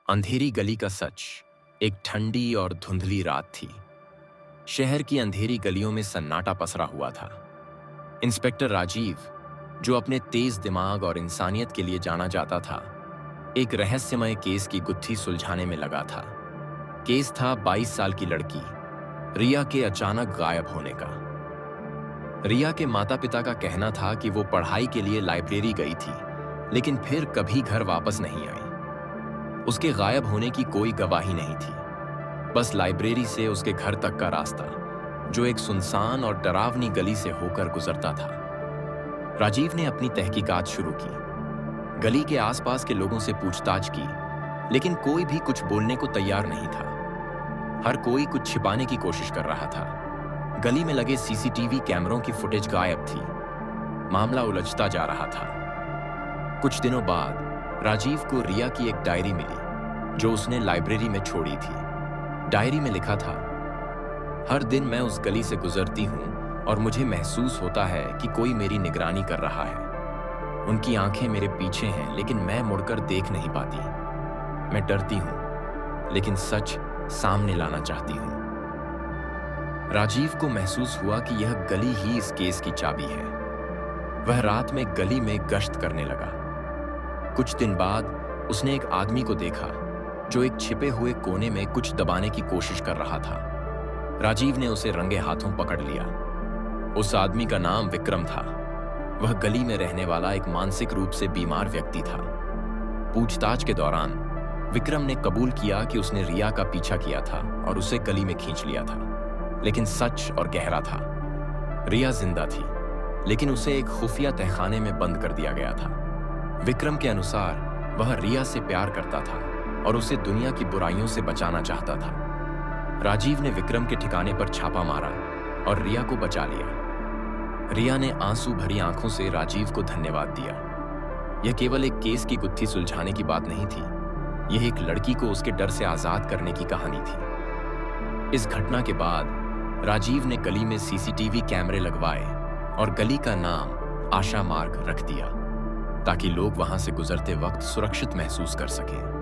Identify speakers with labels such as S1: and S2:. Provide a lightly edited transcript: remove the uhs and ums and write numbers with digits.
S1: अंधेरी गली का सच। एक ठंडी और धुंधली रात थी। शहर की अंधेरी गलियों में सन्नाटा पसरा हुआ था। इंस्पेक्टर राजीव, जो अपने तेज दिमाग और इंसानियत के लिए जाना जाता था, एक रहस्यमय केस की गुत्थी सुलझाने में लगा था। केस था 22 साल की लड़की रिया के अचानक गायब होने का। रिया के माता पिता का कहना था कि वो पढ़ाई के लिए लाइब्रेरी गई थी, लेकिन फिर कभी घर वापस नहीं आई। उसके गायब होने की कोई गवाही नहीं थी, बस लाइब्रेरी से उसके घर तक का रास्ता, जो एक सुनसान और डरावनी गली से होकर गुजरता था। राजीव ने अपनी तहकीकात शुरू की। गली के आसपास के लोगों से पूछताछ की, लेकिन कोई भी कुछ बोलने को तैयार नहीं था। हर कोई कुछ छिपाने की कोशिश कर रहा था। गली में लगे सीसीटीवी कैमरों की फुटेज गायब थी। मामला उलझता जा रहा था। कुछ दिनों बाद राजीव को रिया की एक डायरी मिली, जो उसने लाइब्रेरी में छोड़ी थी। डायरी में लिखा था, हर दिन मैं उस गली से गुजरती हूँ और मुझे महसूस होता है कि कोई मेरी निगरानी कर रहा है। उनकी आंखें मेरे पीछे हैं, लेकिन मैं मुड़कर देख नहीं पाती। मैं डरती हूँ, लेकिन सच सामने लाना चाहती हूँ। राजीव को महसूस हुआ कि यह गली ही इस केस की चाबी है। वह रात में गली में गश्त करने लगा। कुछ दिन बाद उसने एक आदमी को देखा, जो एक छिपे हुए कोने में कुछ दबाने की कोशिश कर रहा था। राजीव ने उसे रंगे हाथों पकड़ लिया। उस आदमी का नाम विक्रम था। वह गली में रहने वाला एक मानसिक रूप से बीमार व्यक्ति था। पूछताछ के दौरान विक्रम ने कबूल किया कि उसने रिया का पीछा किया था और उसे गली में खींच लिया था, लेकिन सच और गहरा था। रिया जिंदा थी, लेकिन उसे एक खुफिया तहखाने में बंद कर दिया गया था। विक्रम के अनुसार वह रिया से प्यार करता था और उसे दुनिया की बुराइयों से बचाना चाहता था। राजीव ने विक्रम के ठिकाने पर छापा मारा और रिया को बचा लिया। रिया ने आंसू भरी आंखों से राजीव को धन्यवाद दिया। यह केवल एक केस की गुत्थी सुलझाने की बात नहीं थी, यह एक लड़की को उसके डर से आजाद करने की कहानी थी। इस घटना के बाद राजीव ने गली में सीसीटीवी कैमरे लगवाए और गली का नाम आशा मार्ग रख दिया, ताकि लोग वहां से गुजरते वक्त सुरक्षित महसूस कर सकें।